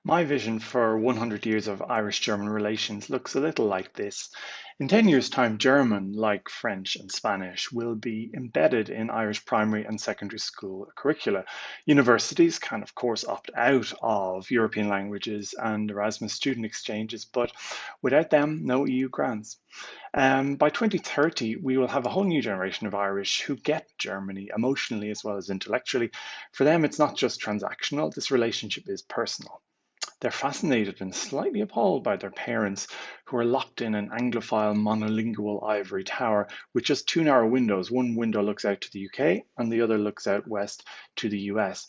My vision for 100 years of Irish German relations looks a little like this. In 10 years' time, German, like French and Spanish, will be embedded in Irish primary and secondary school curricula. Universities can, of course, opt out of European languages and Erasmus student exchanges, but without them, no EU grants. By 2030, we will have a whole new generation of Irish who get Germany emotionally as well as intellectually. For them, it's not just transactional, this relationship is personal. They're fascinated and slightly appalled by their parents, who are locked in an Anglophile monolingual ivory tower with just two narrow windows. One window looks out to the UK and the other looks out west to the US.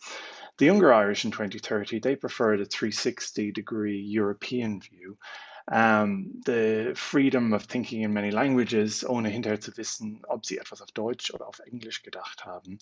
The younger Irish in 2030, they prefer the 360-degree European view. The freedom of thinking in many languages, ohne hinterher zu wissen, ob sie etwas auf Deutsch oder auf Englisch gedacht haben.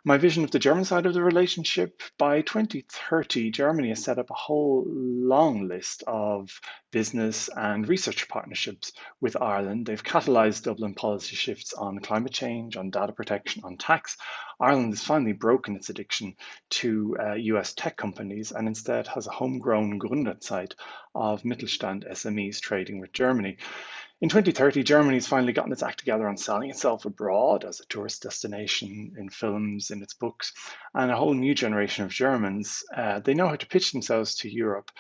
My vision of the German side of the relationship, by 2030, Germany has set up a whole long list of business and research partnerships with Ireland. They've catalyzed Dublin policy shifts on climate change, on data protection, on tax. Ireland has finally broken its addiction to US tech companies and instead has a homegrown Gründerzeit of Mittelstand SMEs trading with Germany. In 2030, Germany's finally gotten its act together on selling itself abroad as a tourist destination in films, in its books, and a whole new generation of Germans. They know how to pitch themselves to Europe.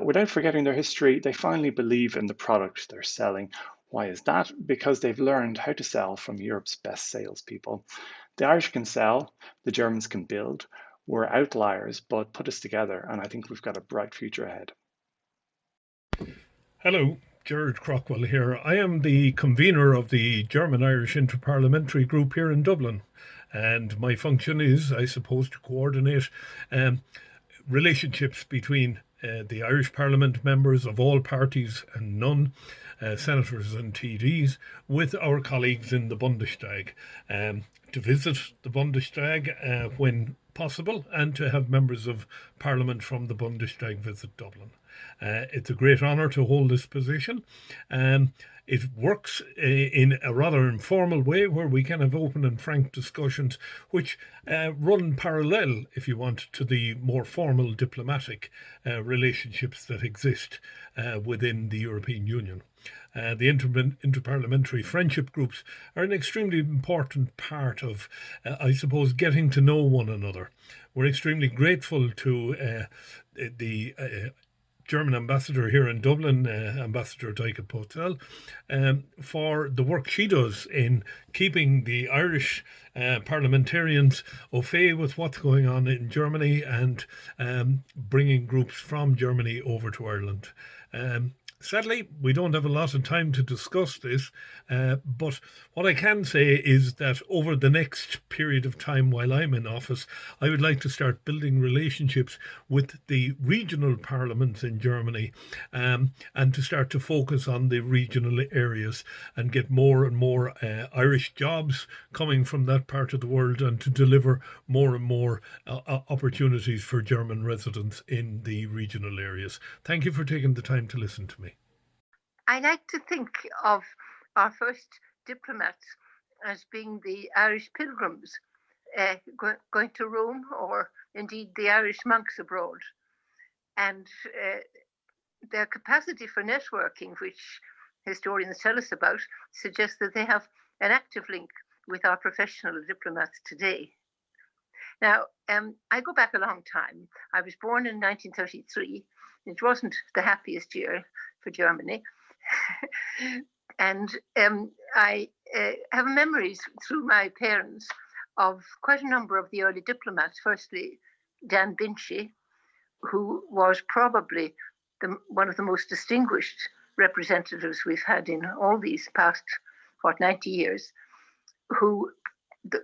Without forgetting their history, they finally believe in the product they're selling. Why is that? Because they've learned how to sell from Europe's best salespeople. The Irish can sell, the Germans can build. We're outliers, but put us together, and I think we've got a bright future ahead. Hello, Gerard Crockwell here. I am the convener of the German Irish Interparliamentary Group here in Dublin, and my function is, I suppose, to coordinate um, relationships between the Irish Parliament members of all parties and none, senators and TDs, with our colleagues in the Bundestag, to visit the Bundestag when possible and to have members of Parliament from the Bundestag visit Dublin. It's a great honour to hold this position. It works in a rather informal way where we can have open and frank discussions which run parallel, if you want, to the more formal diplomatic relationships that exist within the European Union. The interparliamentary friendship groups are an extremely important part of, I suppose, getting to know one another. We're extremely grateful to the German ambassador here in Dublin, Ambassador Deike Potel, for the work she does in keeping the Irish parliamentarians au fait with what's going on in Germany and bringing groups from Germany over to Ireland. Sadly, we don't have a lot of time to discuss this, but what I can say is that over the next period of time while I'm in office, I would like to start building relationships with the regional parliaments in Germany, and to start to focus on the regional areas and get more and more Irish jobs coming from that part of the world and to deliver more and more opportunities for German residents in the regional areas. Thank you for taking the time to listen to me. I like to think of our first diplomats as being the Irish pilgrims going to Rome, or indeed the Irish monks abroad. And their capacity for networking, which historians tell us about, suggests that they have an active link with our professional diplomats today. Now, I go back a long time. I was born in 1933. It wasn't the happiest year for Germany. And I have memories through my parents of quite a number of the early diplomats. Firstly, Dan Vinci, who was probably one of the most distinguished representatives we've had in all these past 90 years,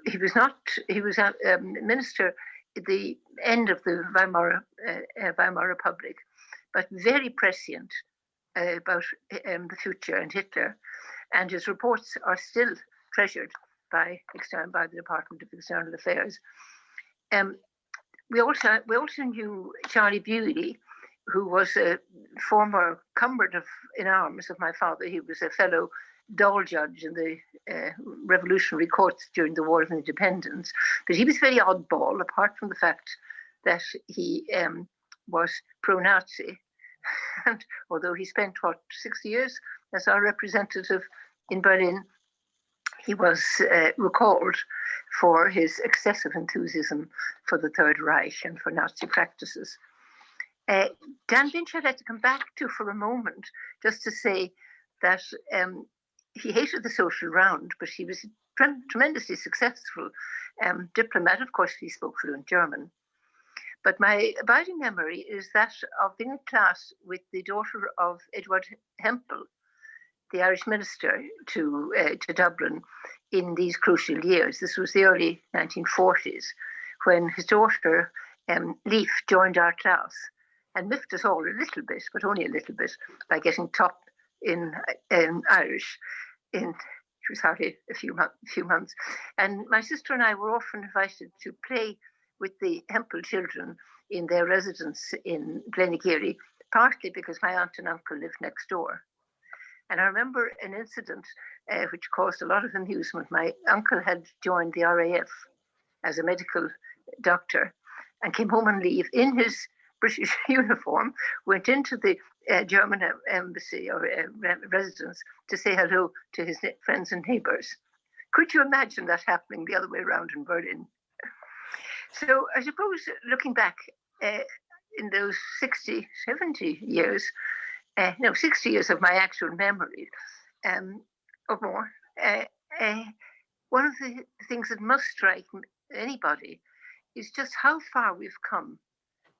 he was a minister at the end of the Weimar Republic, but very prescient about the future and Hitler, and his reports are still treasured by the Department of External Affairs. We also knew Charlie Bewley, who was a former comrade in arms of my father. He was a fellow Dáil judge in the revolutionary courts during the War of Independence, but he was very oddball, apart from the fact that he was pro-Nazi. And although he spent, 60 years as our representative in Berlin, he was recalled for his excessive enthusiasm for the Third Reich and for Nazi practices. Dan Lynch I'd like to come back to for a moment, just to say that he hated the social round, but he was a tremendously successful diplomat. Of course, he spoke fluent German. But my abiding memory is that of being in class with the daughter of Edward Hempel, the Irish minister to Dublin in these crucial years. This was the early 1940s, when his daughter, Leaf, joined our class and miffed us all a little bit, but only a little bit, by getting top in Irish. It was hardly a few months. And my sister and I were often invited to play with the Hempel children in their residence in Glenageary, partly because my aunt and uncle lived next door. And I remember an incident which caused a lot of amusement. My uncle had joined the RAF as a medical doctor and came home on leave in his British uniform, went into the German embassy or residence to say hello to his friends and neighbors. Could you imagine that happening the other way around in Berlin? So I suppose looking back in those 60, 70 years, 60 years of my actual memory or more, one of the things that must strike anybody is just how far we've come.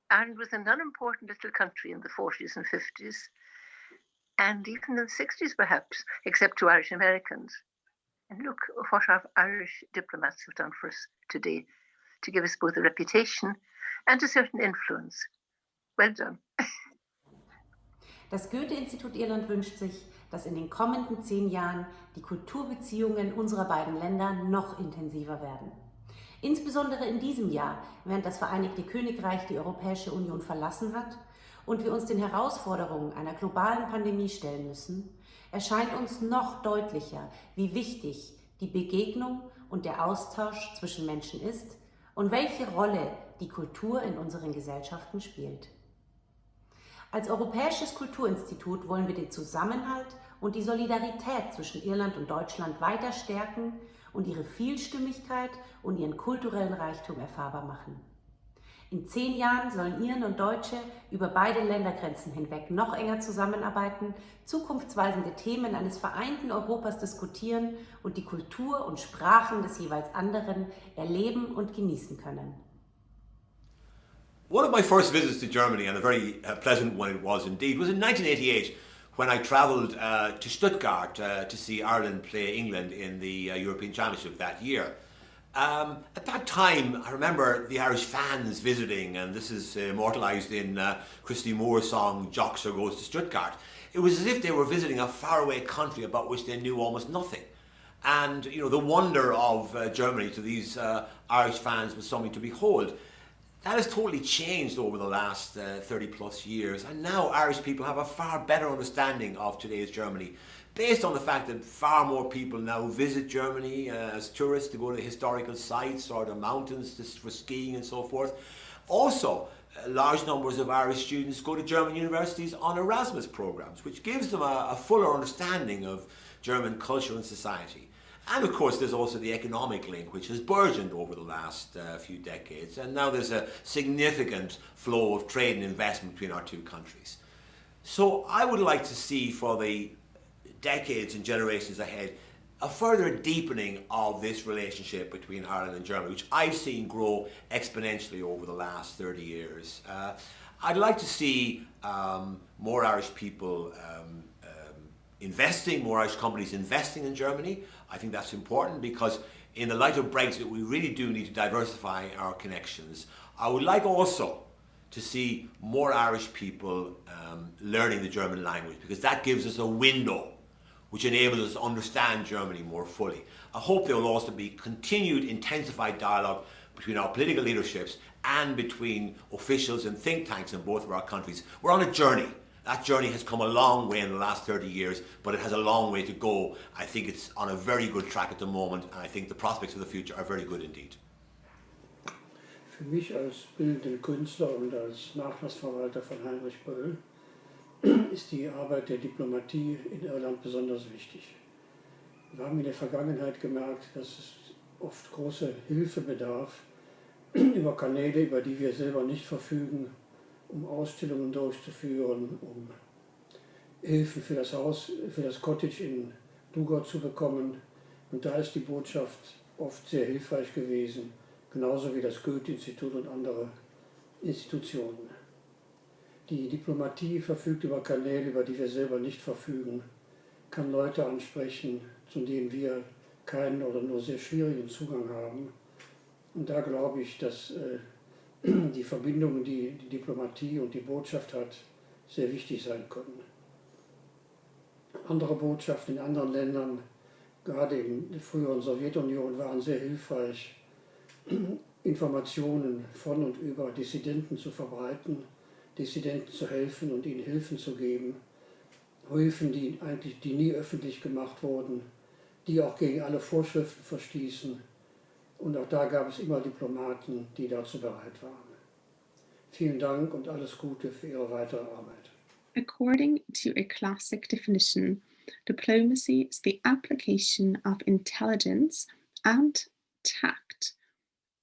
Ireland was an unimportant little country in the 40s and 50s, and even in the 60s perhaps, except to Irish Americans. And look what our Irish diplomats have done for us today, to give us both a reputation and a certain influence. Well done. Das Goethe-Institut Irland wünscht sich, dass in den kommenden 10 Jahren die Kulturbeziehungen unserer beiden Länder noch intensiver werden. Insbesondere in diesem Jahr, während das Vereinigte Königreich die Europäische Union verlassen hat und wir uns den Herausforderungen einer globalen Pandemie stellen müssen, erscheint uns noch deutlicher, wie wichtig die Begegnung und der Austausch zwischen Menschen ist und welche Rolle die Kultur in unseren Gesellschaften spielt. Als Europäisches Kulturinstitut wollen wir den Zusammenhalt und die Solidarität zwischen Irland und Deutschland weiter stärken und ihre Vielstimmigkeit und ihren kulturellen Reichtum erfahrbar machen. In 10 Jahren sollen Iren und Deutsche über beide Ländergrenzen hinweg noch enger zusammenarbeiten, zukunftsweisende Themen eines vereinten Europas diskutieren und die Kultur und Sprachen des jeweils anderen erleben und genießen können. One of my first visits to Germany, and a very pleasant one it was indeed, was in 1988 when I travelled to Stuttgart to see Ireland play England in the European Championship that year. At that time, I remember the Irish fans visiting, and this is immortalised in Christy Moore's song Joxer Goes to Stuttgart. It was as if they were visiting a faraway country about which they knew almost nothing. And the wonder of Germany to these Irish fans was something to behold. That has totally changed over the last 30 plus years, and now Irish people have a far better understanding of today's Germany, based on the fact that far more people now visit Germany as tourists to go to historical sites or the mountains for skiing and so forth. Also, large numbers of Irish students go to German universities on Erasmus programs, which gives them a fuller understanding of German culture and society. And of course there's also the economic link, which has burgeoned over the last few decades, and now there's a significant flow of trade and investment between our two countries. So I would like to see for the decades and generations ahead a further deepening of this relationship between Ireland and Germany, which I've seen grow exponentially over the last 30 years. I'd like to see more Irish people investing, more Irish companies investing in Germany. I think that's important because in the light of Brexit, we really do need to diversify our connections. I would like also to see more Irish people learning the German language, because that gives us a window which enables us to understand Germany more fully. I hope there will also be continued intensified dialogue between our political leaderships and between officials and think tanks in both of our countries. We're on a journey. That journey has come a long way in the last 30 years, but it has a long way to go. I think it's on a very good track at the moment, and I think the prospects for the future are very good indeed. Für mich als bildenden Künstler und als Nachlassverwalter von Heinrich Böll ist die Arbeit der Diplomatie in Irland besonders wichtig. Wir haben in der Vergangenheit gemerkt, dass es oft große Hilfe bedarf über Kanäle, über die wir selber nicht verfügen, um Ausstellungen durchzuführen, um Hilfen für das Haus, für das Cottage in Dugard zu bekommen. Und da ist die Botschaft oft sehr hilfreich gewesen, genauso wie das Goethe-Institut und andere Institutionen. Die Diplomatie verfügt über Kanäle, über die wir selber nicht verfügen, kann Leute ansprechen, zu denen wir keinen oder nur sehr schwierigen Zugang haben. Und da glaube ich, dass die Verbindungen, die die Diplomatie und die Botschaft hat, sehr wichtig sein können. Andere Botschaften in anderen Ländern, gerade in der früheren Sowjetunion, waren sehr hilfreich, Informationen von und über Dissidenten zu verbreiten, Dissidenten zu helfen und ihnen Hilfen zu geben. Hilfen, die nie öffentlich gemacht wurden, die auch gegen alle Vorschriften verstießen. Und auch da gab es immer Diplomaten, die dazu bereit waren. Vielen Dank und alles Gute für Ihre weitere Arbeit. According to a classic definition, diplomacy is the application of intelligence and tact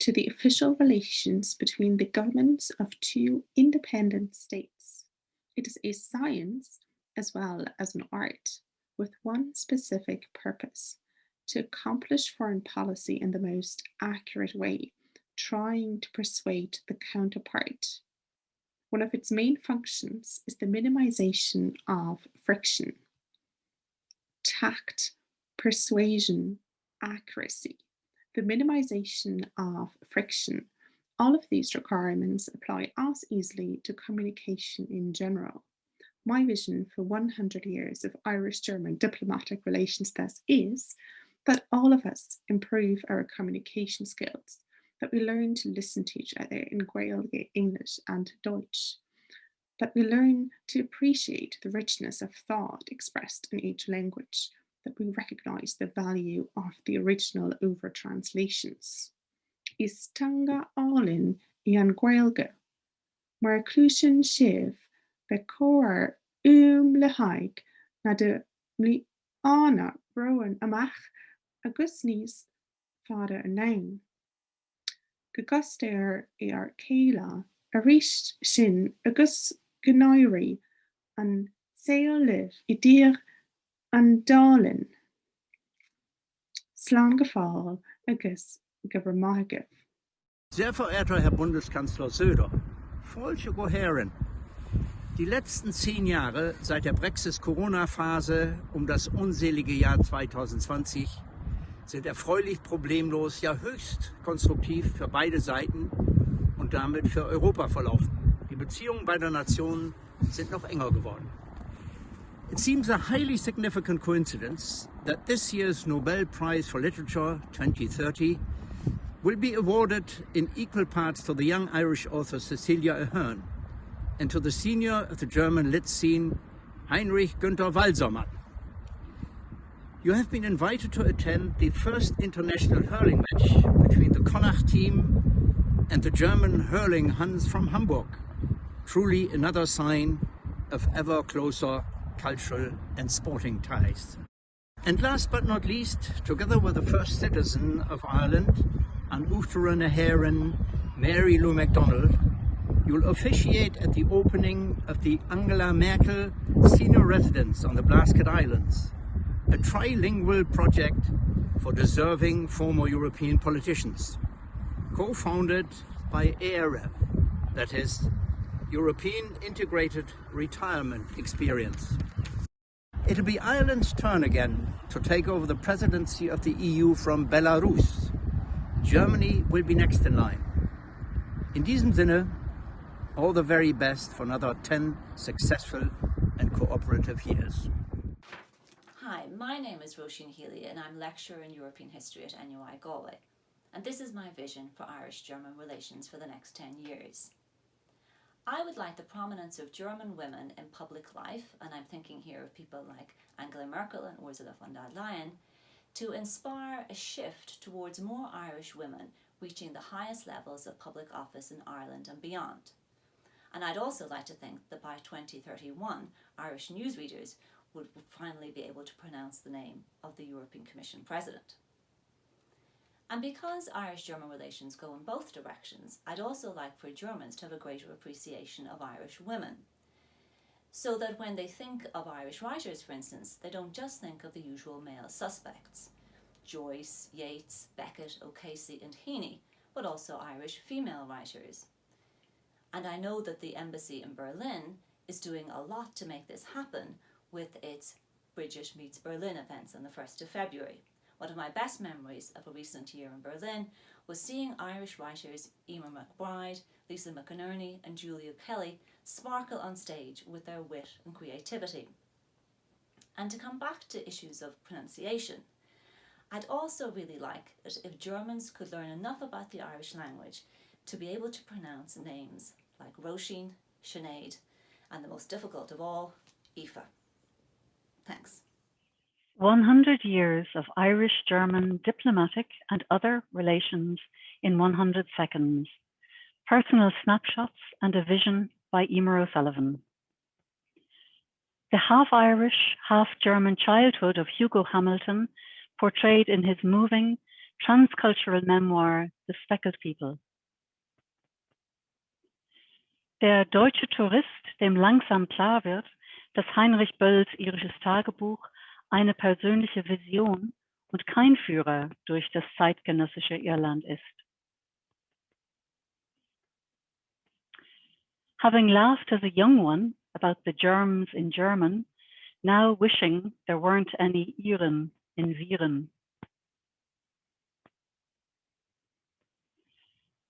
to the official relations between the governments of two independent states. It is a science as well as an art, with one specific purpose: to accomplish foreign policy in the most accurate way, trying to persuade the counterpart. One of its main functions is the minimization of friction. Tact, persuasion, accuracy, the minimization of friction. All of these requirements apply as easily to communication in general. My vision for 100 years of Irish-German diplomatic relations thus is that all of us improve our communication skills, that we learn to listen to each other in Gaeilge, English and Deutsch, that we learn to appreciate the richness of thought expressed in each language, that we recognise the value of the original over translations. Is tanga allin I an Gaeilge, mar clúsin sibh be cóir le haig na de mlí ána roin amach agus níos fada a nain. Go gastéir ar céile a ríist sin agus gnáirí an saoilibh I dtír an dálinn. Slán go fáil agus go bhfuil. Sehr verehrter Herr Bundeskanzler Söder, Folche Herren, die letzten 10 Jahre seit der Brexit-Corona-Phase um das unselige Jahr 2020 sind erfreulich problemlos, ja höchst konstruktiv für beide Seiten und damit für Europa verlaufen. Die Beziehungen beider Nationen sind noch enger geworden. It seems a highly significant coincidence that this year's Nobel Prize for Literature 2030 will be awarded in equal parts to the young Irish author Cecilia Ahern and to the senior of the German lit scene, Heinrich Günther Walsermann. You have been invited to attend the first international hurling match between the Connacht team and the German hurling Huns from Hamburg. Truly another sign of ever closer cultural and sporting ties. And last but not least, together with the first citizen of Ireland, An Uachtaráin na hÉireann, Mary Lou MacDonald, you'll officiate at the opening of the Angela Merkel Senior Residence on the Blasket Islands, a trilingual project for deserving former European politicians, co-founded by EREV, that is, European Integrated Retirement Experience. It'll be Ireland's turn again to take over the presidency of the EU from Belarus. Germany will be next in line. In diesem Sinne, all the very best for another 10 successful and cooperative years. Hi, my name is Roisin Healy and I'm lecturer in European History at NUI Galway. And this is my vision for Irish-German relations for the next 10 years. I would like the prominence of German women in public life, and I'm thinking here of people like Angela Merkel and Ursula von der Leyen, to inspire a shift towards more Irish women reaching the highest levels of public office in Ireland and beyond. And I'd also like to think that by 2031, Irish newsreaders would finally be able to pronounce the name of the European Commission President. And because Irish-German relations go in both directions, I'd also like for Germans to have a greater appreciation of Irish women, so that when they think of Irish writers, for instance, they don't just think of the usual male suspects, Joyce, Yeats, Beckett, O'Casey and Heaney, but also Irish female writers. And I know that the embassy in Berlin is doing a lot to make this happen with its Bridget Meets Berlin events on the 1st of February. One of my best memories of a recent year in Berlin was seeing Irish writers Emer McBride, Lisa McInerney and Julia Kelly sparkle on stage with their wit and creativity. And to come back to issues of pronunciation, I'd also really like it if Germans could learn enough about the Irish language to be able to pronounce names like Roisin, Sinead, and the most difficult of all, Aoife. Thanks. 100 years of Irish-German diplomatic and other relations in 100 seconds. Personal snapshots and a vision by Emer O'Sullivan. The half-Irish, half-German childhood of Hugo Hamilton portrayed in his moving, transcultural memoir, The Speckled People. Der deutsche Tourist, dem langsam klar wird, dass Heinrich Bölls irisches Tagebuch eine persönliche Vision und kein Führer durch das zeitgenössische Irland ist. Having laughed as a young one about the germs in German, now wishing there weren't any Iren in Viren.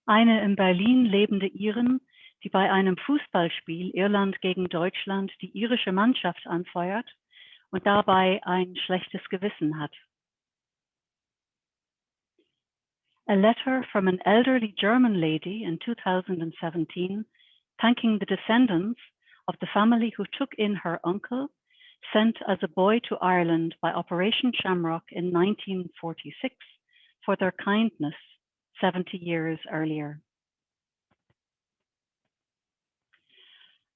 Eine in Berlin lebende Irin, die bei einem Fußballspiel Irland gegen Deutschland die irische Mannschaft anfeuert und dabei ein schlechtes Gewissen hat. A letter from an elderly German lady in 2017 thanking the descendants of the family who took in her uncle, sent as a boy to Ireland by Operation Shamrock in 1946 for their kindness 70 years earlier.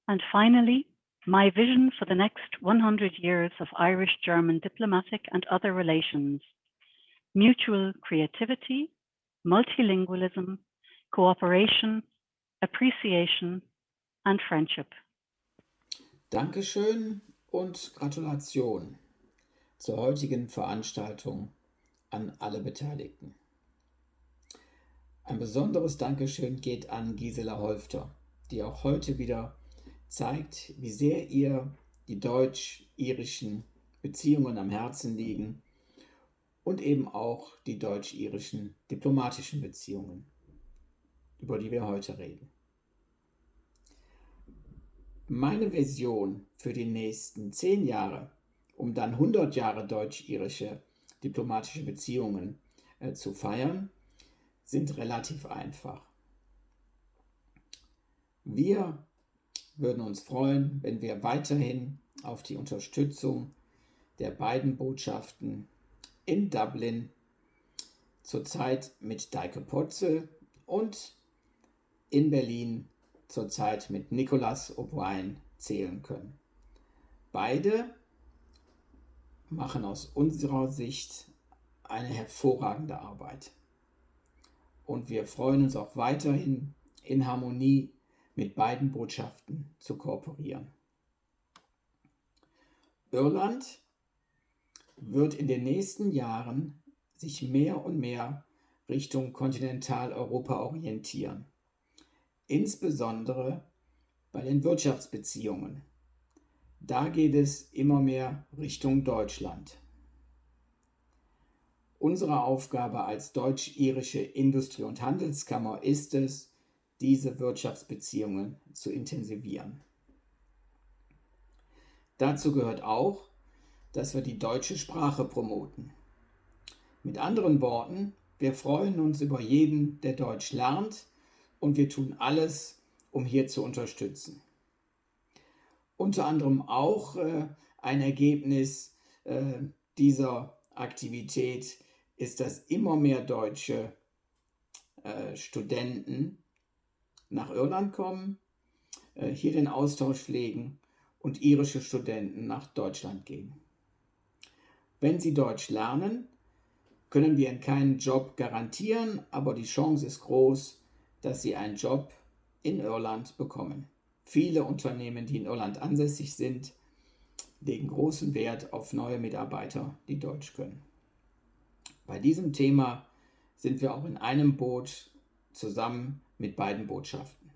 And finally, my vision for the next 100 years of Irish-German diplomatic and other relations: mutual creativity, multilingualism, cooperation, appreciation, and friendship. Dankeschön und Gratulation zur heutigen Veranstaltung an alle Beteiligten. Ein besonderes Dankeschön geht an Gisela Holfter, die auch heute wieder zeigt, wie sehr ihr die deutsch-irischen Beziehungen am Herzen liegen und eben auch die deutsch-irischen diplomatischen Beziehungen, über die wir heute reden. Meine Vision für die nächsten 10 Jahre, um dann 100 Jahre deutsch-irische diplomatische Beziehungen zu feiern, sind relativ einfach. Wir würden uns freuen, wenn wir weiterhin auf die Unterstützung der beiden Botschaften in Dublin, zurzeit mit Deike Potzel, und in Berlin zurzeit mit Nicholas O'Brien zählen können. Beide machen aus unserer Sicht eine hervorragende Arbeit. Und wir freuen uns auch weiterhin in Harmonie mit beiden Botschaften zu kooperieren. Irland wird in den nächsten Jahren sich mehr und mehr Richtung Kontinentaleuropa orientieren, insbesondere bei den Wirtschaftsbeziehungen. Da geht es immer mehr Richtung Deutschland. Unsere Aufgabe als deutsch-irische Industrie- und Handelskammer ist es, diese Wirtschaftsbeziehungen zu intensivieren. Dazu gehört auch, dass wir die deutsche Sprache promoten. Mit anderen Worten, wir freuen uns über jeden, der Deutsch lernt, und wir tun alles, um hier zu unterstützen. Unter anderem auch ein Ergebnis dieser Aktivität ist, dass immer mehr Deutsche Studenten nach Irland kommen, hier den Austausch pflegen und irische Studenten nach Deutschland gehen. Wenn sie Deutsch lernen, können wir ihnen keinen Job garantieren, aber die Chance ist groß, dass sie einen Job in Irland bekommen. Viele Unternehmen, die in Irland ansässig sind, legen großen Wert auf neue Mitarbeiter, die Deutsch können. Bei diesem Thema sind wir auch in einem Boot zusammen mit beiden Botschaften.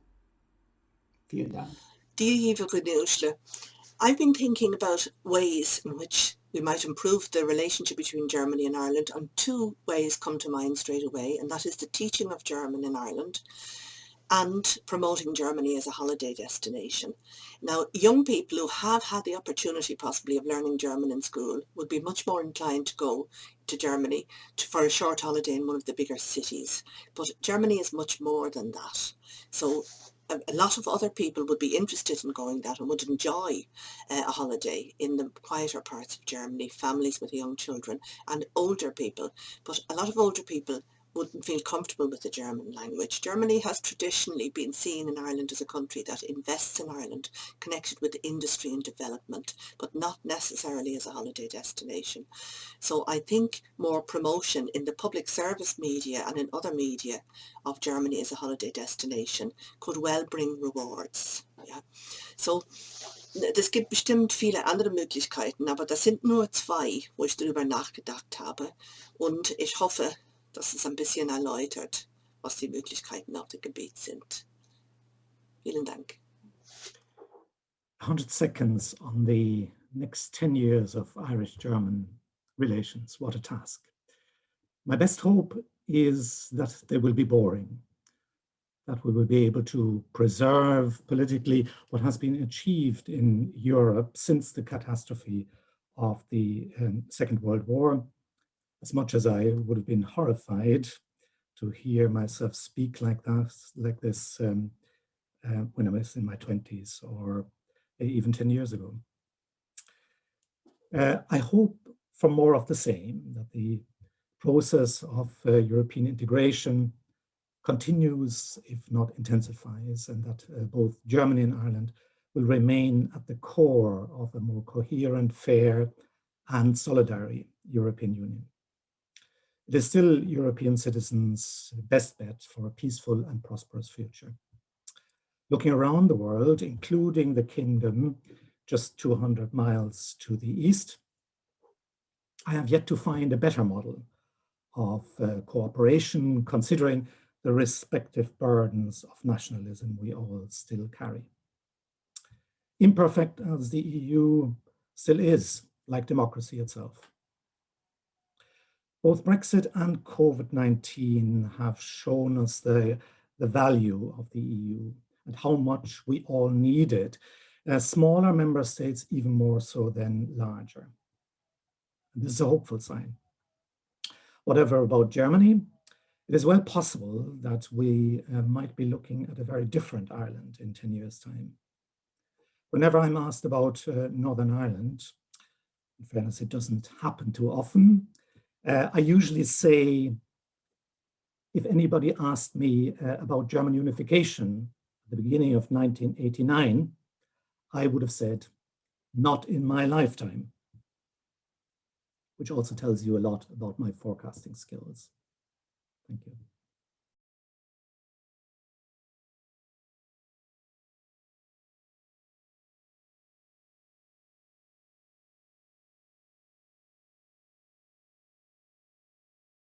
Vielen Dank. Dear Ursula, I've been thinking about ways in which we might improve the relationship between Germany and Ireland, and two ways come to mind straight away, and that is the teaching of German in Ireland and promoting Germany as a holiday destination. Now, young people who have had the opportunity possibly of learning German in school would be much more inclined to go to Germany for a short holiday in one of the bigger cities. But Germany is much more than that. So a lot of other people would be interested in going that and would enjoy a holiday in the quieter parts of Germany, families with young children and older people. But a lot of older people wouldn't feel comfortable with the German language. Germany has traditionally been seen in Ireland as a country that invests in Ireland, connected with industry and development, but not necessarily as a holiday destination. So I think more promotion in the public service media and in other media of Germany as a holiday destination could well bring rewards. Ja. So, es gibt bestimmt viele andere Möglichkeiten, aber das sind nur zwei, wo ich darüber nachgedacht habe. Und ich hoffe, dass es ein bisschen erläutert, was die Möglichkeiten auf dem Gebiet sind. Vielen Dank. 100 seconds on the next 10 years of Irish-German relations. What a task. My best hope is that they will be boring, that we will be able to preserve politically what has been achieved in Europe since the catastrophe of the Second World War. As much as I would have been horrified to hear myself speak like this when I was in my 20s or even 10 years ago. I hope for more of the same, that the process of European integration continues, if not intensifies, and that both Germany and Ireland will remain at the core of a more coherent, fair, and solidary European Union. It is still European citizens' best bet for a peaceful and prosperous future. Looking around the world, including the kingdom just 200 miles to the east, I have yet to find a better model of cooperation, considering the respective burdens of nationalism we all still carry. Imperfect as the EU still is, like democracy itself. Both Brexit and COVID-19 have shown us the value of the EU and how much we all need it, smaller member states even more so than larger. And this is a hopeful sign. Whatever about Germany, it is well possible that we might be looking at a very different Ireland in 10 years' time. Whenever I'm asked about Northern Ireland, in fairness, it doesn't happen too often, I usually say, if anybody asked me about German unification at the beginning of 1989, I would have said, not in my lifetime, which also tells you a lot about my forecasting skills. Thank you.